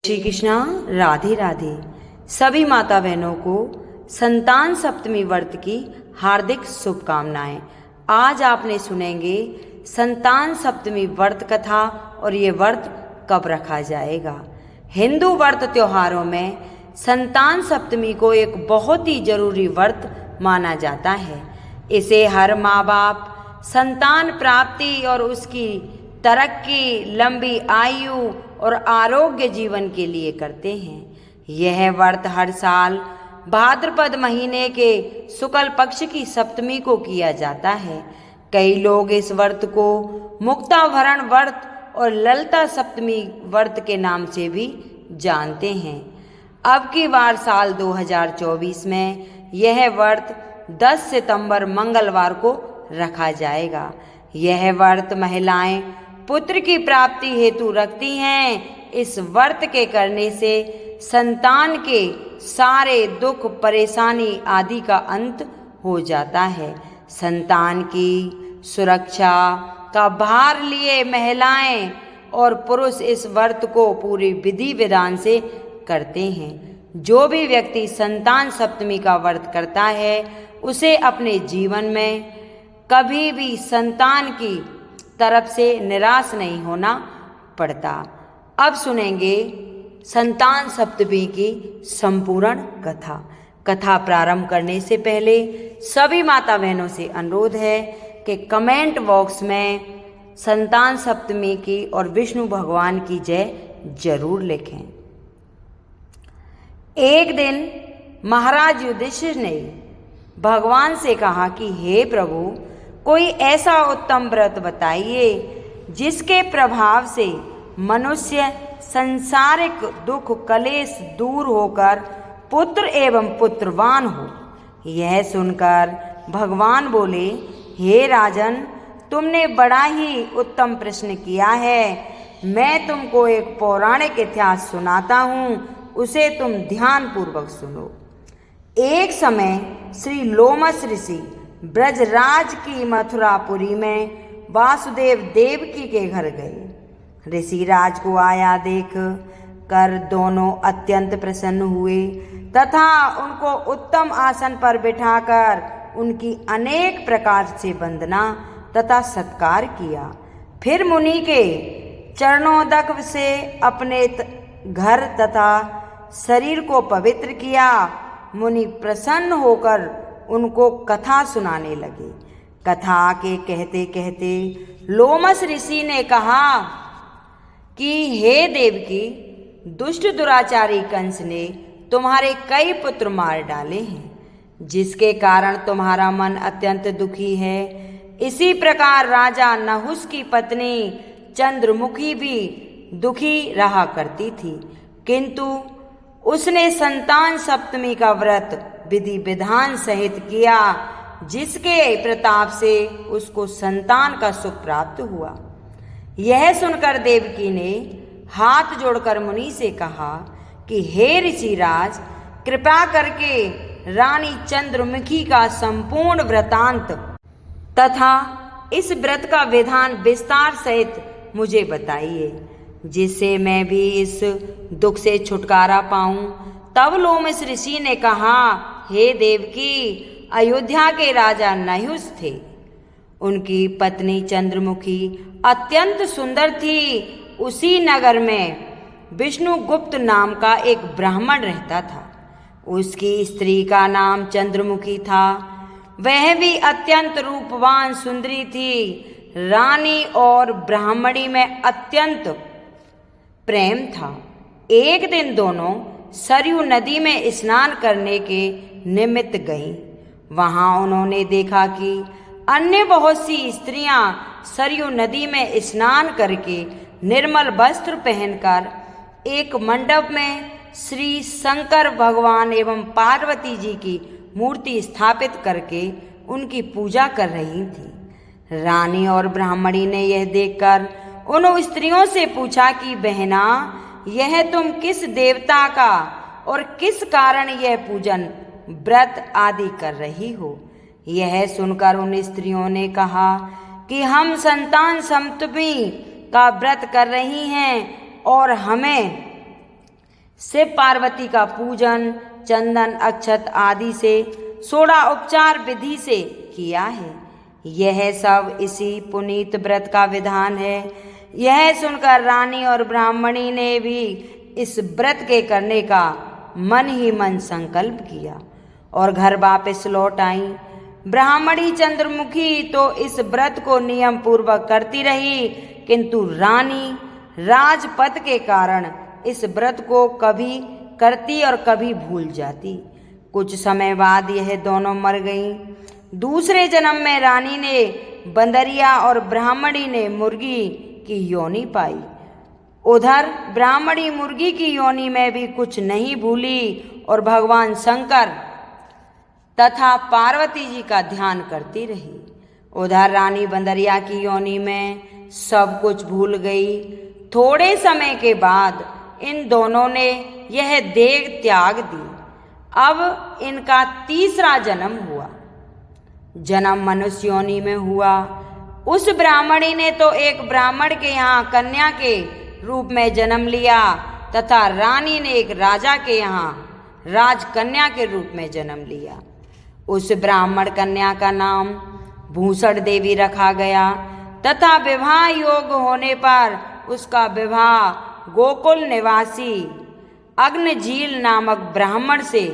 श्री कृष्णा, राधे राधे। सभी माता बहनों को संतान सप्तमी व्रत की हार्दिक शुभकामनाएं। आज आपने सुनेंगे संतान सप्तमी व्रत कथा और ये व्रत कब रखा जाएगा। हिंदू व्रत त्योहारों में संतान सप्तमी को एक बहुत ही जरूरी व्रत माना जाता है। इसे हर माँ बाप संतान प्राप्ति और उसकी तरक्की, लंबी आयु और आरोग्य जीवन के लिए करते हैं। यह व्रत हर साल भाद्रपद महीने के शुक्ल पक्ष की सप्तमी को किया जाता है। कई लोग इस व्रत को मुक्ताभरण व्रत और ललिता सप्तमी व्रत के नाम से भी जानते हैं। अब की बार साल 2024 में यह व्रत 10 सितंबर मंगलवार को रखा जाएगा। यह व्रत महिलाएं पुत्र की प्राप्ति हेतु रखती हैं। इस व्रत के करने से संतान के सारे दुख, परेशानी आदि का अंत हो जाता है। संतान की सुरक्षा का भार लिए महिलाएं और पुरुष इस व्रत को पूरी विधि विधान से करते हैं। जो भी व्यक्ति संतान सप्तमी का व्रत करता है उसे अपने जीवन में कभी भी संतान की तरफ से निराश नहीं होना पड़ता। अब सुनेंगे संतान सप्तमी की संपूर्ण कथा प्रारंभ करने से पहले सभी माता बहनों से अनुरोध है कि कमेंट बॉक्स में संतान सप्तमी की और विष्णु भगवान की जय जरूर लिखें। एक दिन महाराज युधिष्ठिर ने भगवान से कहा कि हे प्रभु, कोई ऐसा उत्तम व्रत बताइए जिसके प्रभाव से मनुष्य संसारिक दुख कलेश दूर होकर पुत्र एवं पुत्रवान हो। यह सुनकर भगवान बोले, हे राजन, तुमने बड़ा ही उत्तम प्रश्न किया है। मैं तुमको एक पौराणिक इतिहास सुनाता हूँ, उसे तुम ध्यान पूर्वक सुनो। एक समय श्री लोमस ऋषि ब्रजराज की मथुरापुरी में वासुदेव देवकी के घर गए। ऋषि राज को आया देख कर दोनों अत्यंत प्रसन्न हुए तथा उनको उत्तम आसन पर बिठाकर उनकी अनेक प्रकार से वंदना तथा सत्कार किया। फिर मुनि के चरणोदक से अपने घर तथा शरीर को पवित्र किया। मुनि प्रसन्न होकर उनको कथा सुनाने लगे। कथा के कहते कहते लोमस ऋषि ने कहा कि हे देवकी, दुष्ट दुराचारी कंस ने तुम्हारे कई पुत्र मार डाले हैं, जिसके कारण तुम्हारा मन अत्यंत दुखी है। इसी प्रकार राजा नहुस की पत्नी चंद्रमुखी भी दुखी रहा करती थी, किंतु उसने संतान सप्तमी का व्रत विधि विधान सहित किया, जिसके प्रताप से उसको संतान का सुख प्राप्त हुआ। यह सुनकर देवकी ने हाथ जोड़कर मुनि से कहा कि हे ऋषिराज, कृपा करके रानी चंद्रमुखी का संपूर्ण वृतांत तथा इस व्रत का विधान विस्तार सहित मुझे बताइए, जिससे मैं भी इस दुख से छुटकारा पाऊं। तब लोमस ऋषि ने कहा, हे देवकी, अयोध्या के राजा नहुस थे। उनकी पत्नी चंद्रमुखी अत्यंत सुंदर थी। उसी नगर में विष्णुगुप्त नाम का एक ब्राह्मण रहता था। उसकी स्त्री का नाम चंद्रमुखी था। वह भी अत्यंत रूपवान सुंदरी थी। रानी और ब्राह्मणी में अत्यंत प्रेम था। एक दिन दोनों सरयू नदी में स्नान करने के निमित्त गईं। वहां उन्होंने देखा कि अन्य बहुत सी स्त्रियां सरयू नदी में स्नान करके निर्मल वस्त्र पहनकर एक मंडप में श्री शंकर भगवान एवं पार्वती जी की मूर्ति स्थापित करके उनकी पूजा कर रही थी। रानी और ब्राह्मणी ने यह देखकर उन स्त्रियों से पूछा कि बहना, यह तुम किस देवता का और किस कारण यह पूजन व्रत आदि कर रही हो। यह सुनकर उन स्त्रियों ने कहा कि हम संतान सप्तमी का व्रत कर रही हैं और हमें शिव पार्वती का पूजन चंदन अक्षत आदि से षोडशोपचार विधि से किया है। यह सब इसी पुनीत व्रत का विधान है। यह सुनकर रानी और ब्राह्मणी ने भी इस व्रत के करने का मन ही मन संकल्प किया और घर वापस लौट आई। ब्राह्मणी चंद्रमुखी तो इस व्रत को नियम पूर्वक करती रही, किंतु रानी राजपद के कारण इस व्रत को कभी करती और कभी भूल जाती। कुछ समय बाद यह दोनों मर गईं। दूसरे जन्म में रानी ने बंदरिया और ब्राह्मणी ने मुर्गी की योनि पाई। उधर ब्राह्मणी मुर्गी की योनि में भी कुछ नहीं भूली और भगवान शंकर तथा पार्वती जी का ध्यान करती रही। उधर रानी बंदरिया की योनि में सब कुछ भूल गई। थोड़े समय के बाद इन दोनों ने यह देह त्याग दी। अब इनका तीसरा जन्म हुआ। जन्म मनुष्य योनि में हुआ। उस ब्राह्मणी ने तो एक ब्राह्मण के यहाँ कन्या के रूप में जन्म लिया तथा रानी ने एक राजा के यहाँ राजकन्या के रूप में जन्म लिया। उस ब्राह्मण कन्या का नाम भूषण देवी रखा गया तथा विवाह योग्य होने पर उसका विवाह गोकुल निवासी अग्निजील नामक ब्राह्मण से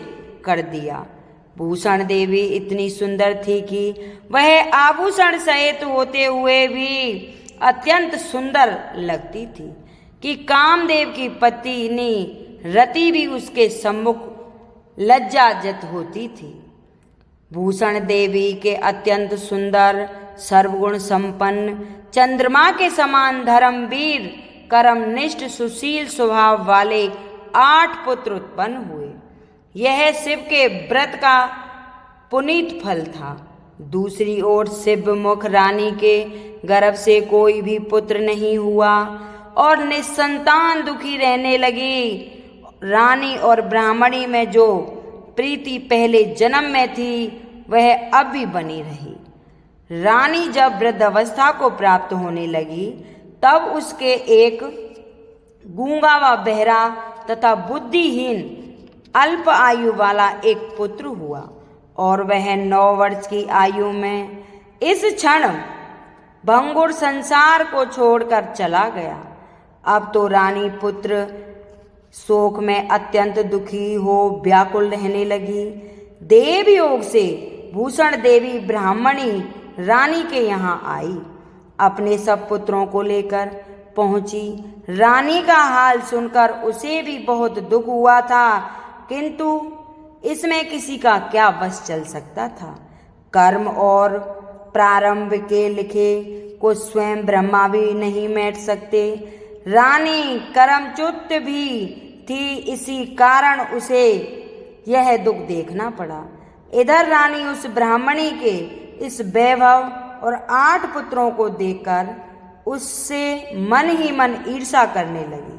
कर दिया। भूषण देवी इतनी सुंदर थी कि वह आभूषण सहित होते हुए भी अत्यंत सुंदर लगती थी कि कामदेव की पत्नी रति भी उसके सम्मुख लज्जाजत होती थी। भूषण देवी के अत्यंत सुंदर सर्वगुण संपन्न चंद्रमा के समान धर्मवीर कर्मनिष्ठ सुशील स्वभाव वाले 8 पुत्र उत्पन्न हुए। यह शिव के व्रत का पुनीत फल था। दूसरी ओर शिवमुख रानी के गर्भ से कोई भी पुत्र नहीं हुआ और निसंतान दुखी रहने लगी। रानी और ब्राह्मणी में जो प्रीति पहले जन्म में थी वह अब भी बनी रही। रानी जब वृद्धावस्था को प्राप्त होने लगी तब उसके एक गूंगा व बहरा तथा बुद्धिहीन अल्प आयु वाला एक पुत्र हुआ और वह 9 वर्ष की आयु में इस क्षण भंगुर संसार को छोड़कर चला गया। अब तो रानी पुत्र शोक में अत्यंत दुखी हो व्याकुल रहने लगी। देव योग से भूषण देवी ब्राह्मणी रानी के यहाँ आई। अपने सब पुत्रों को लेकर पहुंची। रानी का हाल सुनकर उसे भी बहुत दुख हुआ था, किंतु इसमें किसी का क्या वश चल सकता था। कर्म और प्रारंभ के लिखे को स्वयं ब्रह्मा भी नहीं मेट सकते। रानी कर्मच्युत भी थी, इसी कारण उसे यह दुख देखना पड़ा। इधर रानी उस ब्राह्मणी के इस वैभव और 8 पुत्रों को देखकर उससे मन ही मन ईर्ष्या करने लगी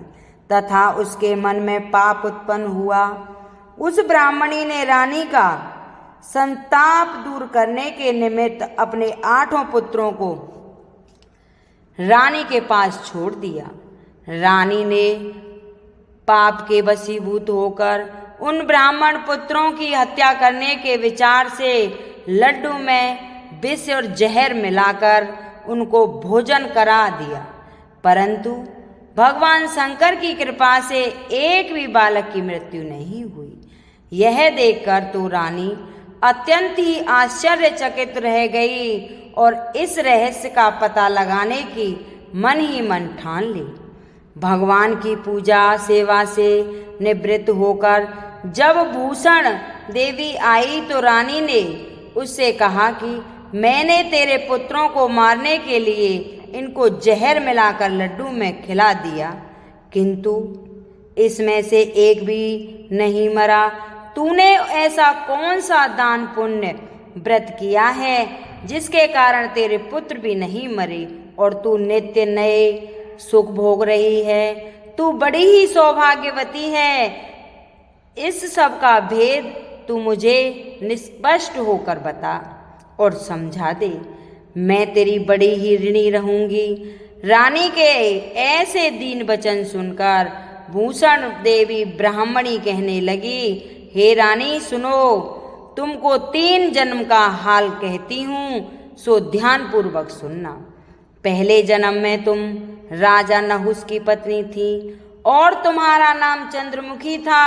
तथा उसके मन में पाप उत्पन्न हुआ। उस ब्राह्मणी ने रानी का संताप दूर करने के निमित्त अपने 8 पुत्रों को रानी के पास छोड़ दिया। रानी ने पाप के वशीभूत होकर उन ब्राह्मण पुत्रों की हत्या करने के विचार से लड्डू में विष और जहर मिलाकर उनको भोजन करा दिया, परंतु भगवान शंकर की कृपा से एक भी बालक की मृत्यु नहीं हुई। यह देखकर तो रानी अत्यंत ही आश्चर्यचकित रह गई और इस रहस्य का पता लगाने की मन ही मन ठान ली। भगवान की पूजा सेवा से निवृत्त होकर जब भूषण देवी आई तो रानी ने उससे कहा कि मैंने तेरे पुत्रों को मारने के लिए इनको जहर मिलाकर लड्डू में खिला दिया, किंतु इसमें से एक भी नहीं मरा। तूने ऐसा कौन सा दान पुण्य व्रत किया है जिसके कारण तेरे पुत्र भी नहीं मरे और तू नित्य नए सुख भोग रही है? तू बड़ी ही सौभाग्यवती है। इस सब का भेद तू मुझे निष्पष्ट होकर बता और समझा दे। मैं तेरी बड़ी ही ऋणी रहूंगी। रानी के ऐसे दीन वचन सुनकर भूषण देवी ब्राह्मणी कहने लगी, हे रानी सुनो, तुमको 3 जन्म का हाल कहती हूँ, सो ध्यान पूर्वक सुनना। पहले जन्म में तुम राजा नहुस की पत्नी थी और तुम्हारा नाम चंद्रमुखी था।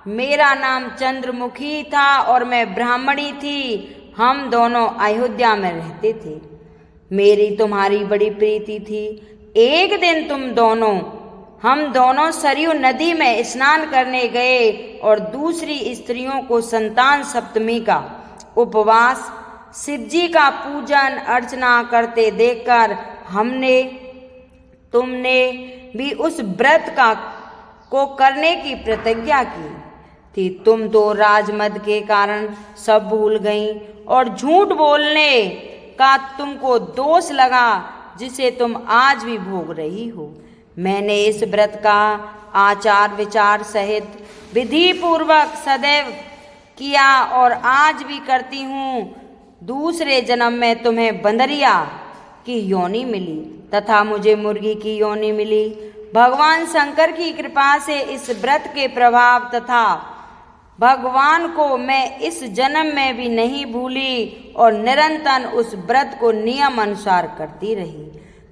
मेरा नाम चंद्रमुखी था और मैं ब्राह्मणी थी। हम दोनों अयोध्या में रहते थे। मेरी तुम्हारी बड़ी प्रीति थी। एक दिन हम दोनों सरयू नदी में स्नान करने गए और दूसरी स्त्रियों को संतान सप्तमी का उपवास, शिवजी का पूजन अर्चना करते देखकर तुमने भी उस व्रत को करने की प्रतिज्ञा की थी। तुम तो राजमद के कारण सब भूल गई और झूठ बोलने का तुमको दोष लगा, जिसे तुम आज भी भोग रही हो। मैंने इस व्रत का आचार विचार सहित विधि पूर्वक सदैव किया और आज भी करती हूँ। दूसरे जन्म में तुम्हें बंदरिया की योनि मिली तथा मुझे मुर्गी की योनि मिली। भगवान शंकर की कृपा से इस व्रत के प्रभाव तथा भगवान को मैं इस जन्म में भी नहीं भूली और निरंतर उस व्रत को नियम अनुसार करती रही।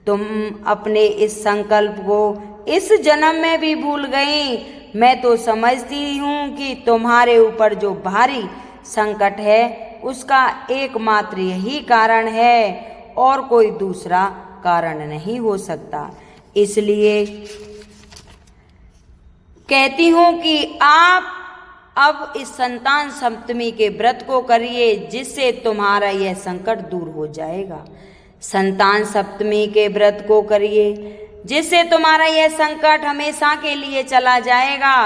तुम अपने इस संकल्प को इस जन्म में भी भूल गई। मैं तो समझती हूँ कि तुम्हारे ऊपर जो भारी संकट है उसका एकमात्र यही कारण है और कोई दूसरा कारण नहीं हो सकता। इसलिए कहती हूँ कि आप अब इस संतान सप्तमी के व्रत को करिए, जिससे तुम्हारा यह संकट दूर हो जाएगा। संतान सप्तमी के व्रत को करिए, जिससे तुम्हारा यह संकट हमेशा के लिए चला जाएगा।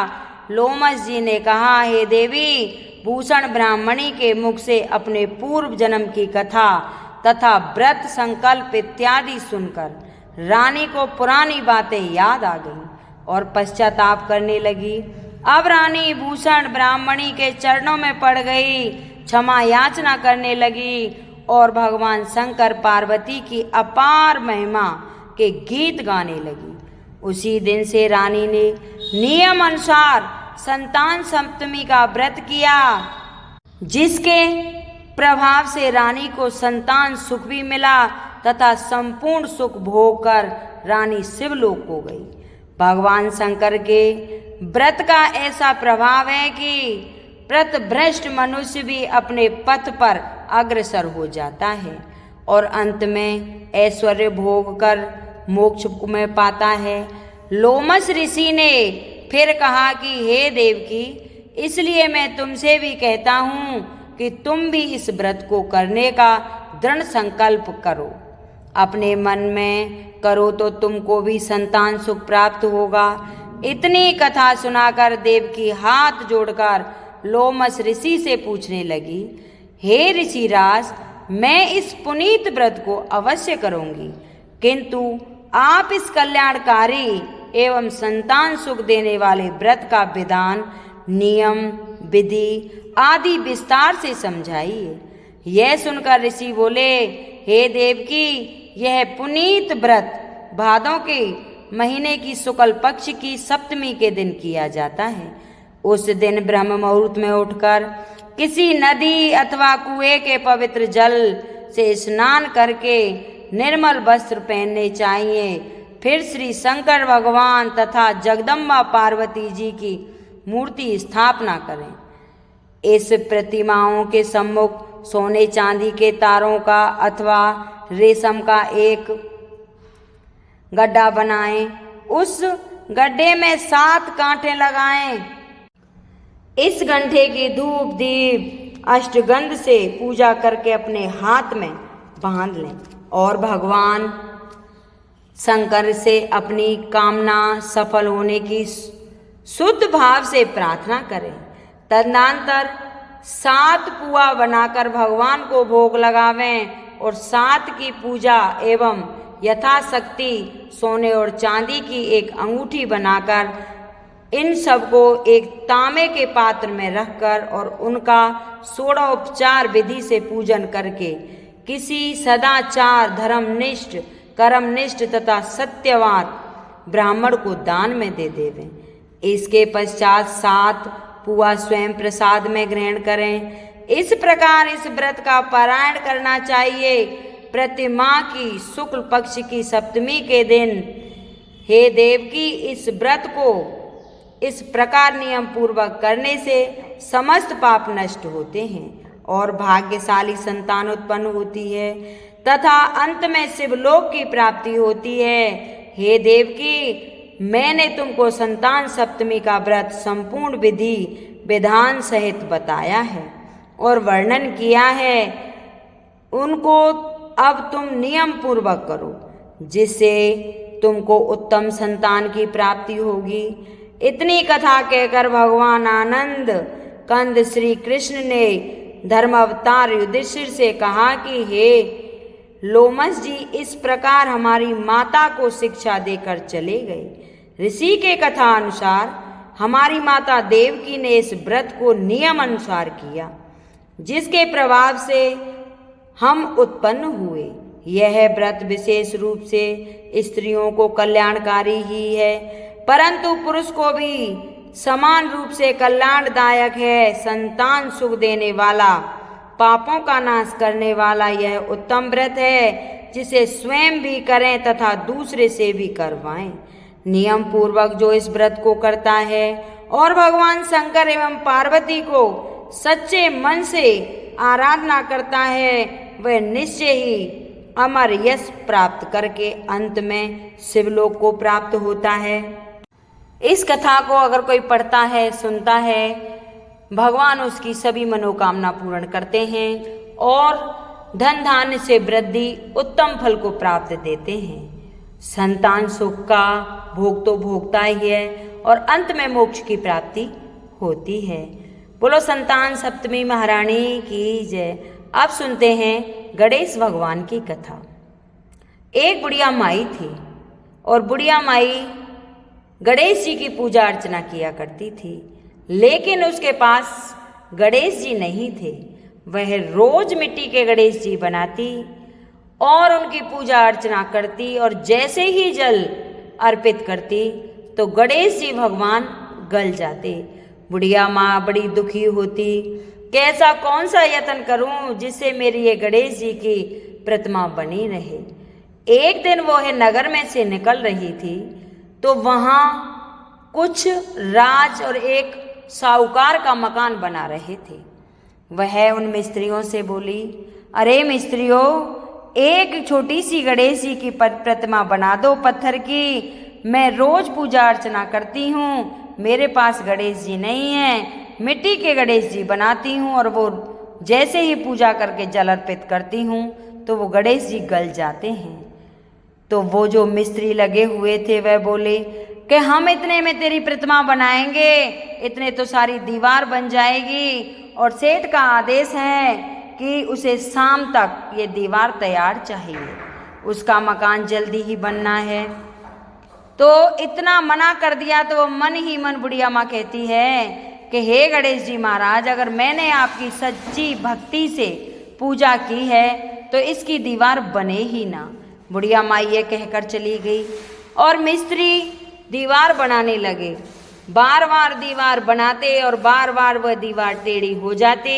लोमस जी ने कहा, हे देवी, भूषण ब्राह्मणी के मुख से अपने पूर्व जन्म की कथा तथा व्रत संकल्प इत्यादि सुनकर रानी को पुरानी बातें याद आ गईं और पश्चाताप करने लगी। अब रानी भूषण ब्राह्मणी के चरणों में पड़ गई, क्षमा याचना करने लगी और भगवान शंकर पार्वती की अपार महिमा के गीत गाने लगी। उसी दिन से रानी ने नियम अनुसार संतान सप्तमी का व्रत किया, जिसके प्रभाव से रानी को संतान सुख भी मिला तथा संपूर्ण सुख भोग कर रानी शिवलोक को गई। भगवान शंकर के व्रत का ऐसा प्रभाव है कि व्रतभ्रष्ट मनुष्य भी अपने पथ पर अग्रसर हो जाता है और अंत में ऐश्वर्य भोग कर मोक्ष में पाता है। लोमस ऋषि ने फिर कहा कि हे देवकी, इसलिए मैं तुमसे भी कहता हूँ कि तुम भी इस व्रत को करने का दृढ़ संकल्प करो। अपने मन में करो तो तुमको भी संतान सुख प्राप्त होगा। इतनी कथा सुनाकर देवकी हाथ जोड़कर लोमस ऋषि से पूछने लगी, हे ऋषिराज, मैं इस पुनीत व्रत को अवश्य करूंगी, किंतु आप इस कल्याणकारी एवं संतान सुख देने वाले व्रत का विधान, नियम, विधि आदि विस्तार से समझाइए। यह सुनकर ऋषि बोले, हे देवकी, यह पुनीत व्रत भादों के महीने की शुक्ल पक्ष की सप्तमी के दिन किया जाता है। उस दिन ब्रह्म मुहूर्त में उठकर किसी नदी अथवा कुएं के पवित्र जल से स्नान करके निर्मल वस्त्र पहनने चाहिए। फिर श्री शंकर भगवान तथा जगदम्बा पार्वती जी की मूर्ति स्थापना करें। इस प्रतिमाओं के सम्मुख सोने चांदी के तारों का अथवा रेशम का एक गड्ढा बनाएं। उस गड्ढे में 7 कांटे लगाएं। इस गड्ढे की धूप दीप अष्टगंध से पूजा करके अपने हाथ में बांध लें और भगवान शंकर से अपनी कामना सफल होने की शुद्ध भाव से प्रार्थना करें। तदनंतर 7 पुआ बनाकर भगवान को भोग लगावें और 7 की पूजा एवं यथाशक्ति सोने और चांदी की एक अंगूठी बनाकर इन सबको एक तांबे के पात्र में रखकर और उनका षोडोपचार विधि से पूजन करके किसी सदाचार, धर्मनिष्ठ, कर्मनिष्ठ तथा सत्यवान ब्राह्मण को दान में दे देवें। इसके पश्चात 7 पुआ स्वयं प्रसाद में ग्रहण करें। इस प्रकार इस व्रत का पारायण करना चाहिए। प्रतिमा की शुक्ल पक्ष की सप्तमी के दिन हे देवकी, इस व्रत को इस प्रकार नियम पूर्वक करने से समस्त पाप नष्ट होते हैं और भाग्यशाली संतान उत्पन्न होती है तथा अंत में शिवलोक की प्राप्ति होती है। हे देवकी, मैंने तुमको संतान सप्तमी का व्रत संपूर्ण विधि विधान सहित बताया है और वर्णन किया है। उनको अब तुम नियम पूर्वक करो, जिससे तुमको उत्तम संतान की प्राप्ति होगी। इतनी कथा कहकर भगवान आनंद कंद श्री कृष्ण ने धर्म अवतार युधिष्ठिर से कहा कि हे लोमस जी, इस प्रकार हमारी माता को शिक्षा देकर चले गए। ऋषि के कथा अनुसार हमारी माता देवकी ने इस व्रत को नियम अनुसार किया, जिसके प्रभाव से हम उत्पन्न हुए। यह व्रत विशेष रूप से स्त्रियों को कल्याणकारी ही है, परंतु पुरुष को भी समान रूप से कल्याणदायक है। संतान सुख देने वाला, पापों का नाश करने वाला यह उत्तम व्रत है, जिसे स्वयं भी करें तथा दूसरे से भी करवाएं। नियम पूर्वक जो इस व्रत को करता है और भगवान शंकर एवं पार्वती को सच्चे मन से आराधना करता है, वह निश्चय ही अमर यश प्राप्त करके अंत में शिवलोक को प्राप्त होता है। इस कथा को अगर कोई पढ़ता है, सुनता है, भगवान उसकी सभी मनोकामना पूर्ण करते हैं और धन धान्य से वृद्धि, उत्तम फल को प्राप्त देते हैं। संतान सुख का भोग तो भोगता ही है और अंत में मोक्ष की प्राप्ति होती है। बोलो संतान सप्तमी महारानी की जय। अब सुनते हैं गणेश भगवान की कथा। एक बुढ़िया माई थी और बुढ़िया माई गणेश जी की पूजा अर्चना किया करती थी, लेकिन उसके पास गणेश जी नहीं थे। वह रोज मिट्टी के गणेश जी बनाती और उनकी पूजा अर्चना करती और जैसे ही जल अर्पित करती तो गणेश जी भगवान गल जाते। बुढ़िया माँ बड़ी दुखी होती कि ऐसा कौन सा यत्न करूं जिससे मेरी ये गणेश जी की प्रतिमा बनी रहे। एक दिन वो नगर में से निकल रही थी तो वहाँ कुछ राज और एक साहूकार का मकान बना रहे थे। वह उन मिस्त्रियों से बोली, अरे मिस्त्रियों, एक छोटी सी गणेश जी की प्रतिमा बना दो पत्थर की। मैं रोज पूजा अर्चना करती हूँ, मेरे पास गणेश जी नहीं है। मिट्टी के गणेश जी बनाती हूँ और वो जैसे ही पूजा करके जल अर्पित करती हूँ तो वो गणेश जी गल जाते हैं। तो वो जो मिस्त्री लगे हुए थे वह बोले कि हम इतने में तेरी प्रतिमा बनाएंगे, इतने तो सारी दीवार बन जाएगी और सेठ का आदेश है कि उसे शाम तक ये दीवार तैयार चाहिए, उसका मकान जल्दी ही बनना है। तो इतना मना कर दिया तो वो मन ही मन बुढ़िया माँ कहती है कि हे गणेश जी महाराज, अगर मैंने आपकी सच्ची भक्ति से पूजा की है तो इसकी दीवार बने ही ना। बुढ़िया माँ ये कहकर चली गई और मिस्त्री दीवार बनाने लगे। बार बार दीवार बनाते और बार बार वह दीवार टेढ़ी हो जाती।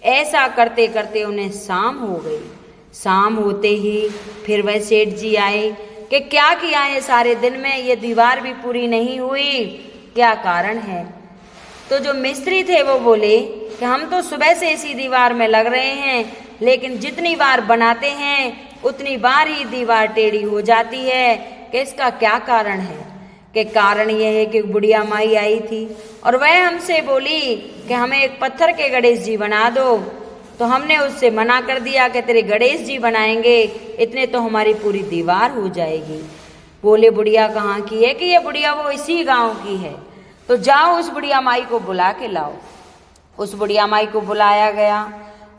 ऐसा करते करते उन्हें शाम हो गई। शाम होते ही फिर वह सेठ जी आए कि क्या किया है सारे दिन में, ये दीवार भी पूरी नहीं हुई, क्या कारण है। तो जो मिस्त्री थे वो बोले कि हम तो सुबह से इसी दीवार में लग रहे हैं, लेकिन जितनी बार बनाते हैं उतनी बार ही दीवार टेढ़ी हो जाती है, कि इसका क्या कारण है। कि कारण यह है कि बुढ़िया माई आई थी और वह हमसे बोली कि हमें एक पत्थर के गणेश जी बना दो। तो हमने उससे मना कर दिया कि तेरे गणेश जी बनाएंगे, इतने तो हमारी पूरी दीवार हो जाएगी। बोले बुढ़िया कहाँ की है, कि ये बुढ़िया वो इसी गांव की है। तो जाओ उस बुढ़िया माई को बुला के लाओ। उस बुढ़िया माई को बुलाया गया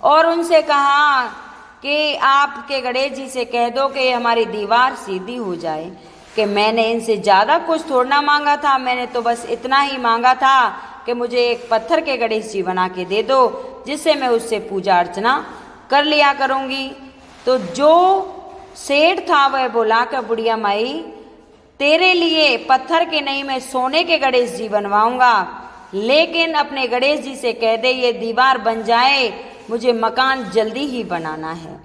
और उनसे कहा कि आपके गणेश जी से कह दो कि हमारी दीवार सीधी हो जाए। कि मैंने इनसे ज़्यादा कुछ थोड़ा मांगा था, मैंने तो बस इतना ही मांगा था कि मुझे एक पत्थर के गणेश जी बना के दे दो, जिससे मैं उससे पूजा अर्चना कर लिया करूँगी। तो जो सेठ था वह बोला कि बुढ़िया माई, तेरे लिए पत्थर के नहीं मैं सोने के गणेश जी बनवाऊंगा, लेकिन अपने गणेश जी से कह दे ये दीवार बन जाए, मुझे मकान जल्दी ही बनाना है।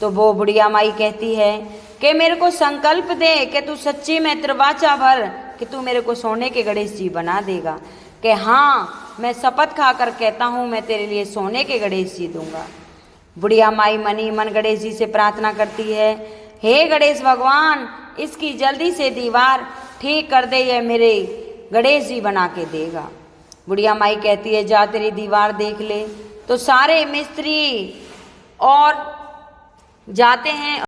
तो वो बुढ़िया माई कहती है कि मेरे को संकल्प दे कि तू सच्ची में त्रिवाचा भर कि तू मेरे को सोने के गणेश जी बना देगा। कि हाँ, मैं शपथ खाकर कहता हूँ मैं तेरे लिए सोने के गणेश जी दूंगा। बुढ़िया माई मनी मन गणेश जी से प्रार्थना करती है, हे गणेश भगवान, इसकी जल्दी से दीवार ठीक कर दे, ये मेरे गणेश जी बना के देगा। बुढ़िया माई कहती है जा तेरी दीवार देख ले। तो सारे मिस्त्री और जाते हैं